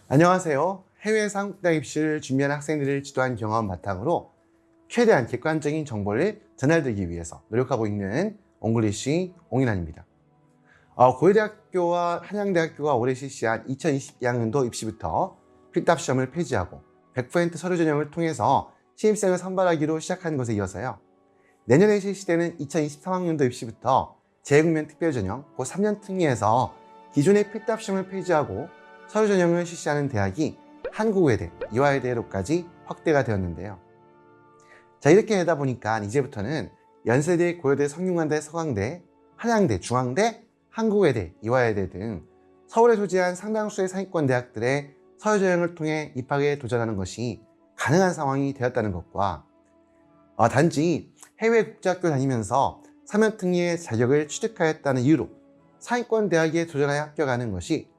안녕하세요. 해외에서 한국대학 입시를 준비하는 학생들을 지도한 경험 바탕으로 최대한 객관적인 정보를 전달드리기 위해서 노력하고 있는 옹글리시 옹인환입니다. 고려대학교와 한양대학교가 올해 실시한 2022학년도 입시부터 필답 시험을 폐지하고 100% 서류 전형을 통해서 신입생을 선발하기로 시작한 것에 이어서요. 내년에 실시되는 2023학년도 입시부터 재외국면 특별전형, 곧 3년 특례에서 기존의 필답 시험을 폐지하고 서류 전형을 실시하는 대학이 한국외대, 이화여대로까지 확대가 되었는데요. 자, 이렇게 되다 보니까 이제부터는 연세대, 고려대, 성균관대, 서강대, 한양대, 중앙대, 한국외대, 이화여대 등 서울에 소재한 상당수의 상위권 대학들의 서류 전형을 통해 입학에 도전하는 것이 가능한 상황이 되었다는 것과 단지 해외 국제학교 다니면서 3년 특례의 자격을 취득하였다는 이유로 상위권 대학에 도전하여 합격하는 것이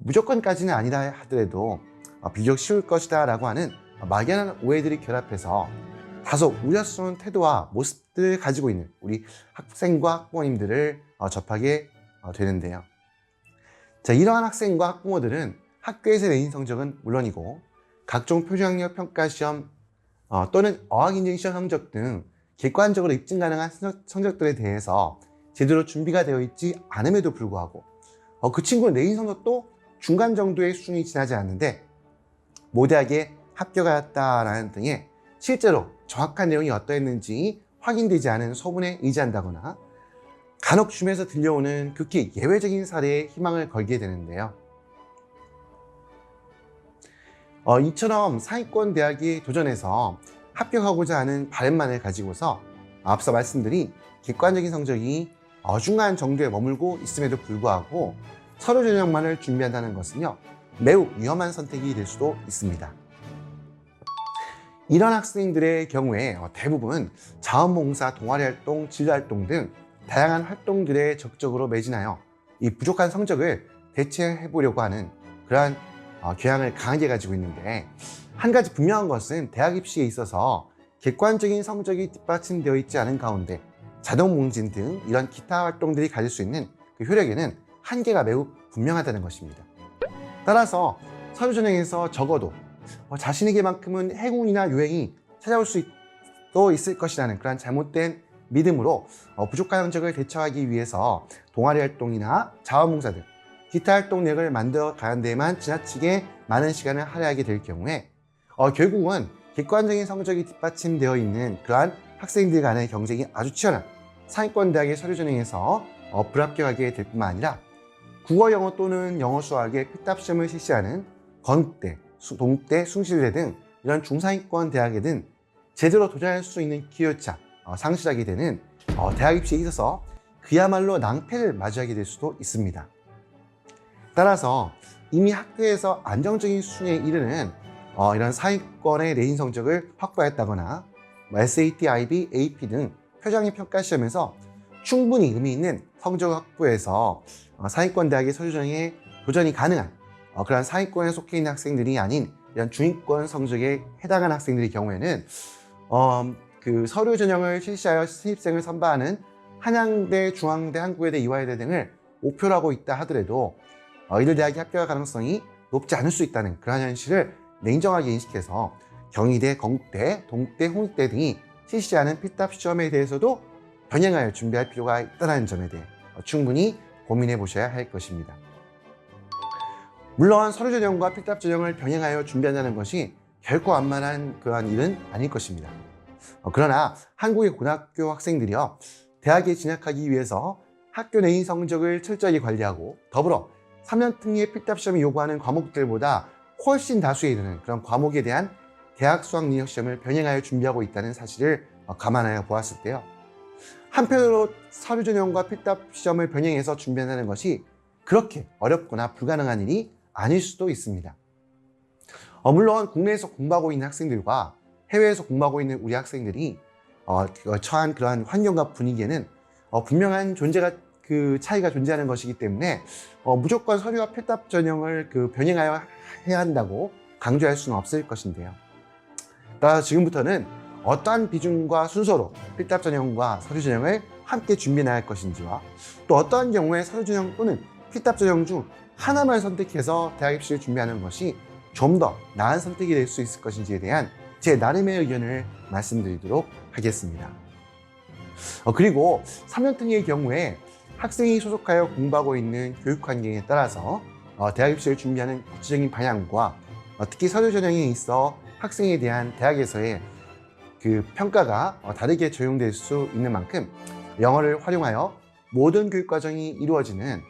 무조건까지는 아니라 하더라도 비교적 쉬울 것이다 라고 하는 막연한 오해들이 결합해서 다소 우려스러운 태도와 모습들을 가지고 있는 우리 학생과 학부모님들을 접하게 되는데요. 자, 이러한 학생과 학부모들은 학교에서 내신 성적은 물론이고 각종 표준학력 평가시험 또는 어학인증시험 성적 등 객관적으로 입증 가능한 성적들에 대해서 제대로 준비가 되어 있지 않음에도 불구하고 그 친구는 내신 성적도 중간 정도의 수준이 지나지 않는데 모대학에 합격하였다라는 등의 실제로 정확한 내용이 어떠했는지 확인되지 않은 소문에 의지한다거나 간혹 주변에서 들려오는 극히 예외적인 사례에 희망을 걸게 되는데요. 이처럼 상위권 대학에 도전해서 합격하고자 하는 바람만을 가지고서 앞서 말씀드린 객관적인 성적이 어중한 정도에 머물고 있음에도 불구하고 서류 전형만을 준비한다는 것은요, 매우 위험한 선택이 될 수도 있습니다. 이런 학생들의 경우에 대부분 자원봉사, 동아리활동, 진로활동 등 다양한 활동들에 적극적으로 매진하여 이 부족한 성적을 대체해 보려고 하는 그러한 교양을 강하게 가지고 있는데, 한 가지 분명한 것은 대학 입시에 있어서 객관적인 성적이 뒷받침되어 있지 않은 가운데 자동몽진 등 이런 기타 활동들이 가질 수 있는 그 효력에는 한계가 매우 분명하다는 것입니다. 따라서 서류 전형에서 적어도 자신에게만큼은 행운이나 유행이 찾아올 수도 있을 것이라는 그런 잘못된 믿음으로 부족한 성적을 대처하기 위해서 동아리 활동이나 자원봉사 등 기타 활동력을 만들어 가는 데에만 지나치게 많은 시간을 할애하게 될 경우에 결국은 객관적인 성적이 뒷받침되어 있는 그러한 학생들 간의 경쟁이 아주 치열한 상위권 대학의 서류 전형에서 불합격하게 될 뿐만 아니라 국어, 영어 또는 영어, 수학의 필답 시험을 실시하는 건국대, 동국대, 숭실대 등 이런 중상위권 대학에는 제대로 도전할 수 있는 기회조차 상실하게 되는 대학 입시에 있어서 그야말로 낭패를 맞이하게 될 수도 있습니다. 따라서 이미 학교에서 안정적인 수준에 이르는 이런 상위권의 내신 성적을 확보했다거나 SAT, IB, AP 등 표준학력 평가 시험에서 충분히 의미 있는 성적 확보해서 상위권 대학의 서류 전형에 도전이 가능한 그런 상위권에 속해 있는 학생들이 아닌 이런 중위권 성적에 해당하는 학생들의 경우에는 그 서류 전형을 실시하여 신입생을 선발하는 한양대, 중앙대, 한국외대, 이화여대 등을 목표로 하고 있다 하더라도 이들 대학이 합격할 가능성이 높지 않을 수 있다는 그런 현실을 냉정하게 인식해서 경희대, 건국대, 동국대, 홍익대 등이 실시하는 필답 시험에 대해서도 병행하여 준비할 필요가 있다는 점에 대해 충분히 고민해 보셔야 할 것입니다. 물론 서류 전형과 필답 전형을 병행하여 준비한다는 것이 결코 만만한 그러한 일은 아닐 것입니다. 그러나 한국의 고등학교 학생들이요, 대학에 진학하기 위해서 학교 내신 성적을 철저하게 관리하고 더불어 3년 특례 필답 시험이 요구하는 과목들보다 훨씬 다수에 이르는 그런 과목에 대한 대학 수학 능력 시험을 병행하여 준비하고 있다는 사실을 감안하여 보았을 때요, 한편으로 서류 전형과 필답 시험을 병행해서 준비한다는 것이 그렇게 어렵거나 불가능한 일이 아닐 수도 있습니다. 물론 국내에서 공부하고 있는 학생들과 해외에서 공부하고 있는 우리 학생들이 처한 그러한 환경과 분위기에는 분명한 그 차이가 존재하는 것이기 때문에 무조건 서류와 필답 전형을 병행하여 해야 한다고 강조할 수는 없을 것인데요. 따라서 지금부터는 어떠한 비중과 순서로 필답 전형과 서류 전형을 함께 준비해 나갈 것인지와 또 어떠한 경우에 서류 전형 또는 필답 전형 중 하나만 선택해서 대학 입시를 준비하는 것이 좀 더 나은 선택이 될 수 있을 것인지에 대한 제 나름의 의견을 말씀드리도록 하겠습니다. 그리고 3년특위의 경우에 학생이 소속하여 공부하고 있는 교육 환경에 따라서 대학 입시를 준비하는 구체적인 방향과 특히 서류 전형에 있어 학생에 대한 대학에서의 그 평가가 다르게 적용될 수 있는 만큼 영어를 활용하여 모든 교육 과정이 이루어지는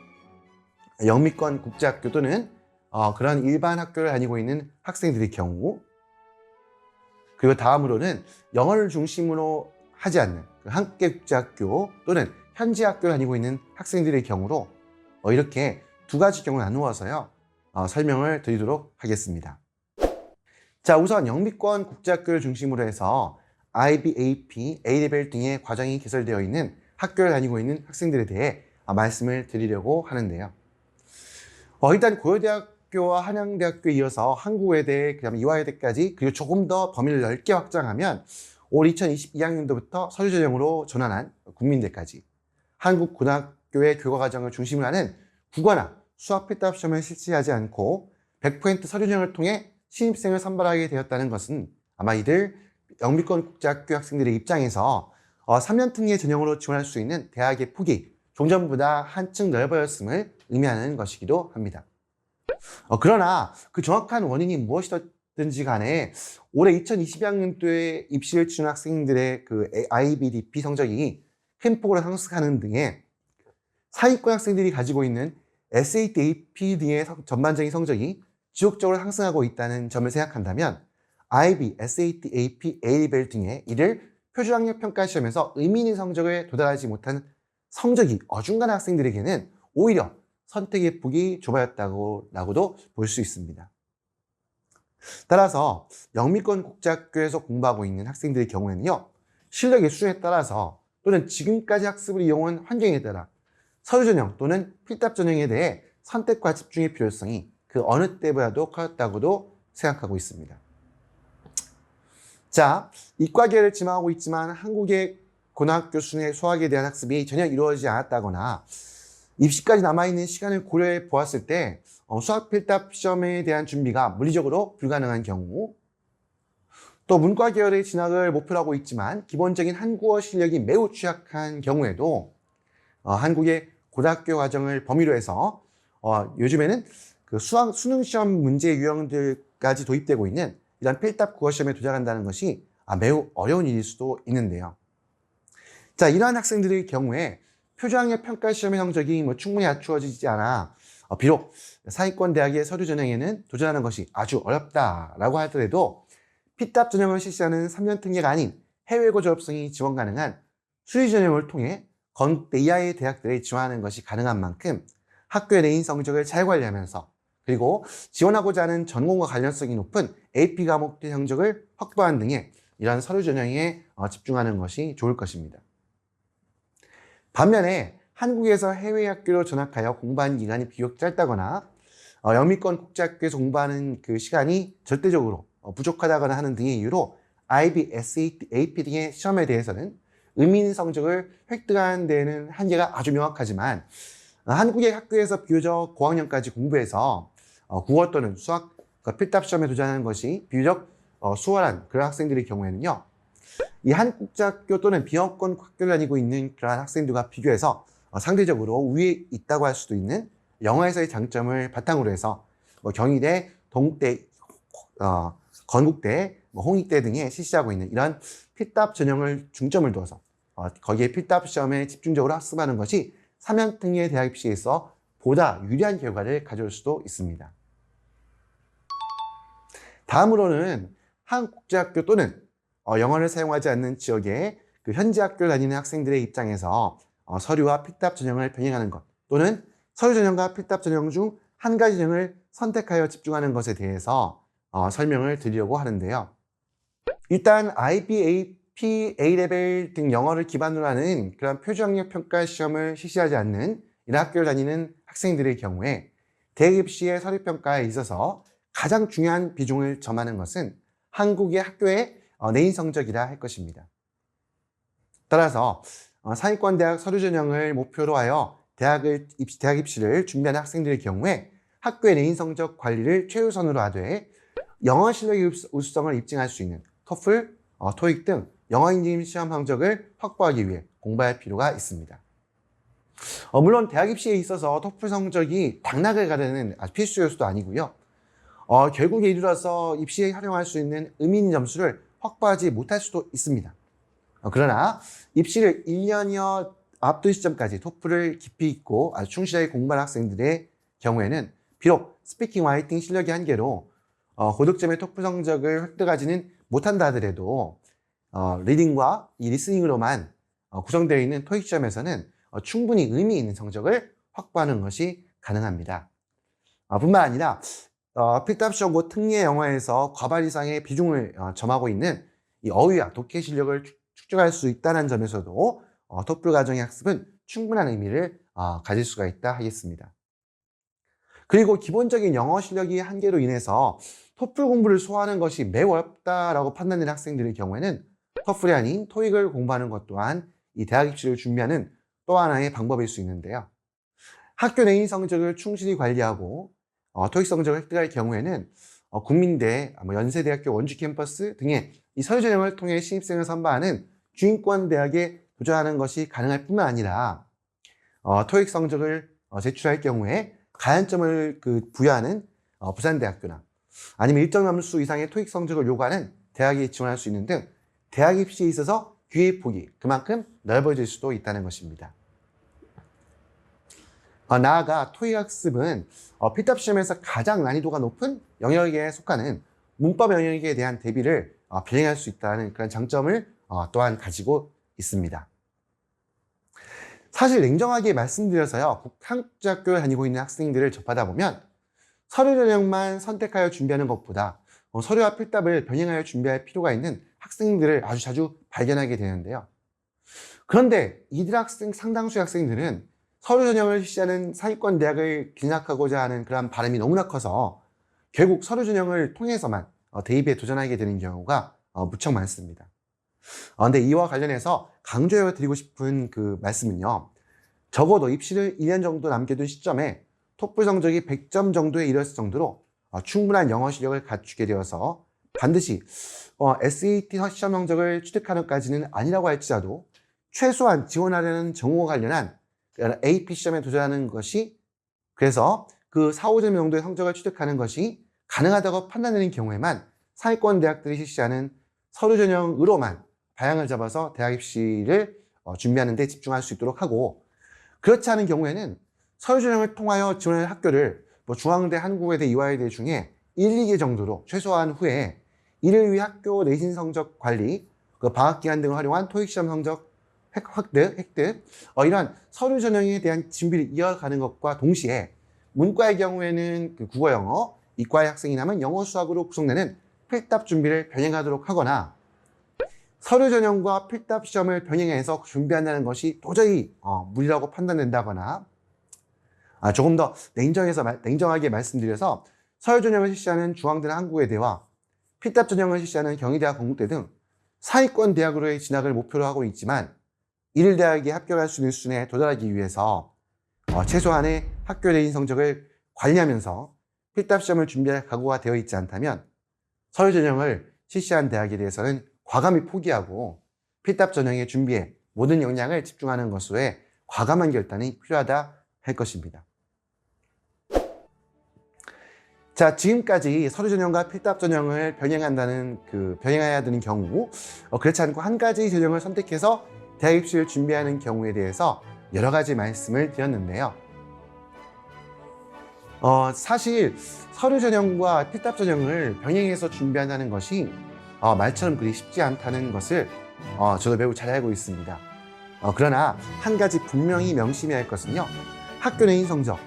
영미권 국제학교 또는 그런 일반 학교를 다니고 있는 학생들의 경우, 그리고 다음으로는 영어를 중심으로 하지 않는 한국계 국제학교 또는 현지 학교를 다니고 있는 학생들의 경우로 이렇게 두 가지 경우를 나누어서요 설명을 드리도록 하겠습니다. 자, 우선 영미권 국제학교를 중심으로 해서 IB, AP, A레벨 등의 과정이 개설되어 있는 학교를 다니고 있는 학생들에 대해 말씀을 드리려고 하는데요. 일단 고려대학교와 한양대학교에 이어서 한국외대, 그 다음에 이화여대까지, 그리고 조금 더 범위를 넓게 확장하면 올 2022학년도부터 서류 전형으로 전환한 국민대까지 한국고등학교의 교과과정을 중심으로 하는 국어나 수학 필답 시험을 실시하지 않고 100% 서류 전형을 통해 신입생을 선발하게 되었다는 것은 아마 이들 영미권 국제학교 학생들의 입장에서 3년 특례 전형으로 지원할 수 있는 대학의 폭이 종전보다 한층 넓어졌음을 의미하는 것이기도 합니다. 그러나 그 정확한 원인이 무엇이든지 간에 올해 2022학년도에 입시를 치른 학생들의 그 IBDP 성적이 큰 폭으로 상승하는 등의 사위권 학생들이 가지고 있는 SAT, AP 등의 전반적인 성적이 지속적으로 상승하고 있다는 점을 생각한다면 IB, SAT, AP, A레벨 등의 이를 표준학력 평가 시험에서 의미 있는 성적을 도달하지 못한 성적이 어중간한 학생들에게는 오히려 선택의 폭이 좁아졌다고도 볼 수 있습니다. 따라서 영미권 국제학교에서 공부하고 있는 학생들의 경우에는요, 실력의 수준에 따라서 또는 지금까지 학습을 이용한 환경에 따라 서류 전형 또는 필답 전형에 대해 선택과 집중의 필요성이 그 어느 때보다도 커졌다고도 생각하고 있습니다. 자, 이과계를 지망하고 있지만 한국의 고등학교 수준의 수학에 대한 학습이 전혀 이루어지지 않았다거나 입시까지 남아있는 시간을 고려해 보았을 때 수학 필답 시험에 대한 준비가 물리적으로 불가능한 경우, 또 문과 계열의 진학을 목표로 하고 있지만 기본적인 한국어 실력이 매우 취약한 경우에도 한국의 고등학교 과정을 범위로 해서 요즘에는 그 수학 수능 시험 문제 유형들까지 도입되고 있는 이런 필답 국어 시험에 도전한다는 것이 매우 어려운 일일 수도 있는데요. 자, 이러한 학생들의 경우에 표준학력 평가 시험의 성적이 충분히 갖추어지지 않아 비록 상위권 대학의 서류 전형에는 도전하는 것이 아주 어렵다라고 하더라도 필답 전형을 실시하는 3년 특례가 아닌 해외고 졸업생이 지원 가능한 수리 전형을 통해 건국대 이하의 대학들에 지원하는 것이 가능한 만큼 학교의 내인 성적을 잘 관리하면서 그리고 지원하고자 하는 전공과 관련성이 높은 AP 과목의 성적을 확보하는 등의 이러한 서류 전형에 집중하는 것이 좋을 것입니다. 반면에 한국에서 해외 학교로 전학하여 공부하는 기간이 비교적 짧다거나 영미권 국제학교에서 공부하는 그 시간이 절대적으로 부족하다거나 하는 등의 이유로 IB, SAT, AP 등의 시험에 대해서는 의미 있는 성적을 획득하는 데에는 한계가 아주 명확하지만 한국의 학교에서 비교적 고학년까지 공부해서 국어 또는 수학 필답 시험에 도전하는 것이 비교적 수월한 그런 학생들의 경우에는요, 이 한국제학교 또는 비영권 학교를 다니고 있는 그러한 학생들과 비교해서 상대적으로 우위에 있다고 할 수도 있는 영어에서의 장점을 바탕으로 해서 경희대, 동국대, 건국대, 홍익대 등에 실시하고 있는 이런 필답 전형을 중점을 두어서 거기에 필답 시험에 집중적으로 학습하는 것이 3년 특례 대학 입시에서 보다 유리한 결과를 가져올 수도 있습니다. 다음으로는 한국제학교 또는 영어를 사용하지 않는 지역의 그 현지 학교를 다니는 학생들의 입장에서 서류와 필답 전형을 병행하는 것 또는 서류 전형과 필답 전형 중 한 가지 전형을 선택하여 집중하는 것에 대해서 설명을 드리려고 하는데요. 일단 IB, AP, A레벨 등 영어를 기반으로 하는 그런 표준학력 평가 시험을 실시하지 않는 이런 학교를 다니는 학생들의 경우에 대학 입시의 서류 평가에 있어서 가장 중요한 비중을 점하는 것은 한국의 학교의 내인 성적이라 할 것입니다. 따라서 상위권 대학 서류 전형을 목표로 하여 대학 입시를 준비하는 학생들의 경우에 학교의 내신 성적 관리를 최우선으로 하되 영어 실력의 우수성을 입증할 수 있는 토플, 토익 등 영어 인증 시험 성적을 확보하기 위해 공부할 필요가 있습니다. 물론 대학 입시에 있어서 토플 성적이 당락을 가르는 필수 요소도 아니고요. 결국에 이르러서 입시에 활용할 수 있는 의미 있는 점수를 확보하지 못할 수도 있습니다. 그러나 입시를 1년여 앞둔 시점까지 토플을 깊이 있고 아주 충실하게 공부한 학생들의 경우에는 비록 스피킹, 라이팅 실력의 한계로 고득점의 토플 성적을 획득하지는 못한다 하더라도 리딩과 이 리스닝으로만 구성되어 있는 토익 시험에서는 충분히 의미 있는 성적을 확보하는 것이 가능합니다. 뿐만 아니라 필답 시험 곧 특례 영어에서 과반 이상의 비중을 점하고 있는 이 어휘와 독해 실력을 축적할 수 있다는 점에서도 토플 과정의 학습은 충분한 의미를 가질 수가 있다 하겠습니다. 그리고 기본적인 영어 실력이 한계로 인해서 토플 공부를 소화하는 것이 매우 어렵다라고 판단되는 학생들의 경우에는 토플이 아닌 토익을 공부하는 것 또한 이 대학 입시를 준비하는 또 하나의 방법일 수 있는데요. 학교 내신 성적을 충실히 관리하고 토익 성적을 획득할 경우에는 국민대, 연세대학교 원주 캠퍼스 등의 이 서류 전형을 통해 신입생을 선발하는 중위권 대학에 도전하는 것이 가능할 뿐만 아니라 토익 성적을 제출할 경우에 가산점을 부여하는 부산대학교나 아니면 일정 점수 이상의 토익 성적을 요구하는 대학에 지원할 수 있는 등 대학 입시에 있어서 기회 폭이 그만큼 넓어질 수도 있다는 것입니다. 나아가 토익 학습은 필답 시험에서 가장 난이도가 높은 영역에 속하는 문법 영역에 대한 대비를 병행할 수 있다는 그런 장점을 또한 가지고 있습니다. 사실 냉정하게 말씀드려서요, 한국대학교에 다니고 있는 학생들을 접하다 보면 서류 전형만 선택하여 준비하는 것보다 서류와 필답을 병행하여 준비할 필요가 있는 학생들을 아주 자주 발견하게 되는데요. 그런데 이들 상당수의 학생들은 서류 전형을 실시하는 상위권 대학을 진학하고자 하는 그런 바람이 너무나 커서 결국 서류 전형을 통해서만 대입에 도전하게 되는 경우가 무척 많습니다. 근데 이와 관련해서 강조해 드리고 싶은 그 말씀은요, 적어도 입시를 1년 정도 남겨둔 시점에 토플 성적이 100점 정도에 이르렀을 정도로 충분한 영어 실력을 갖추게 되어서 반드시 SAT 시험 성적을 취득하는 것까지는 아니라고 할지라도 최소한 지원하려는 전공과 관련한 AP 시험에 도전하는 것이, 그래서 그 4, 5점 정도의 성적을 취득하는 것이 가능하다고 판단되는 경우에만 상위권 대학들이 실시하는 서류 전형으로만 방향을 잡아서 대학 입시를 준비하는 데 집중할 수 있도록 하고, 그렇지 않은 경우에는 서류 전형을 통하여 지원할 학교를 중앙대, 한국외대, 이화여대 중에 1, 2개 정도로 최소화한 후에 이를 위해 학교 내신 성적 관리, 방학 기간 등을 활용한 토익 시험 성적 획득, 이러한 서류 전형에 대한 준비를 이어가는 것과 동시에 문과의 경우에는 국어, 영어, 이과의 학생이라면 영어, 수학으로 구성되는 필답 준비를 병행하도록 하거나, 서류 전형과 필답 시험을 병행해서 준비한다는 것이 도저히 무리라고 판단된다거나, 조금 더 냉정하게 말씀드려서 서류 전형을 실시하는 중앙대나 한국외대와 필답 전형을 실시하는 경희대학, 건국대 등 상위권 대학으로의 진학을 목표로 하고 있지만 이들 대학에 합격할 수 있는 수준에 도달하기 위해서 최소한의 학교 내신 성적을 관리하면서 필답 시험을 준비할 각오가 되어 있지 않다면 서류 전형을 실시한 대학에 대해서는 과감히 포기하고 필답 전형의 준비에 모든 역량을 집중하는 것으로의 과감한 결단이 필요하다 할 것입니다. 자, 지금까지 서류 전형과 필답 전형을 병행해야 되는 경우, 그렇지 않고 한 가지 전형을 선택해서 대학 입시를 준비하는 경우에 대해서 여러 가지 말씀을 드렸는데요. 사실 서류 전형과 필답 전형을 병행해서 준비한다는 것이 말처럼 그리 쉽지 않다는 것을 저도 매우 잘 알고 있습니다. 그러나 한 가지 분명히 명심해야 할 것은요, 학교 내신 성적,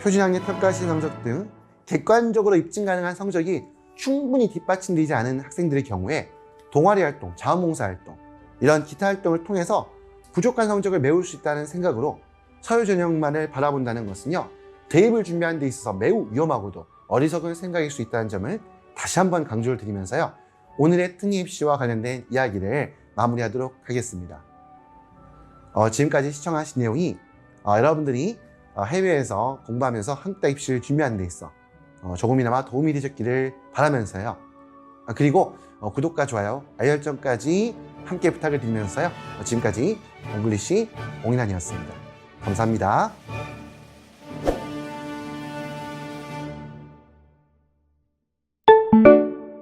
표준학력 평가 시 성적 등 객관적으로 입증 가능한 성적이 충분히 뒷받침되지 않은 학생들의 경우에 동아리 활동, 자원봉사 활동, 이런 기타 활동을 통해서 부족한 성적을 메울 수 있다는 생각으로 서류 전형만을 바라본다는 것은요, 대입을 준비하는 데 있어서 매우 위험하고도 어리석은 생각일 수 있다는 점을 다시 한번 강조를 드리면서요, 오늘의 특례 입시와 관련된 이야기를 마무리하도록 하겠습니다. 지금까지 시청하신 내용이 여러분들이 해외에서 공부하면서 한국 대 입시를 준비하는 데 있어 조금이나마 도움이 되셨기를 바라면서요. 그리고 구독과 좋아요, 알림 설정까지 함께 부탁을 드리면서요. 지금까지 옹글리시 옹인환이었습니다. 감사합니다.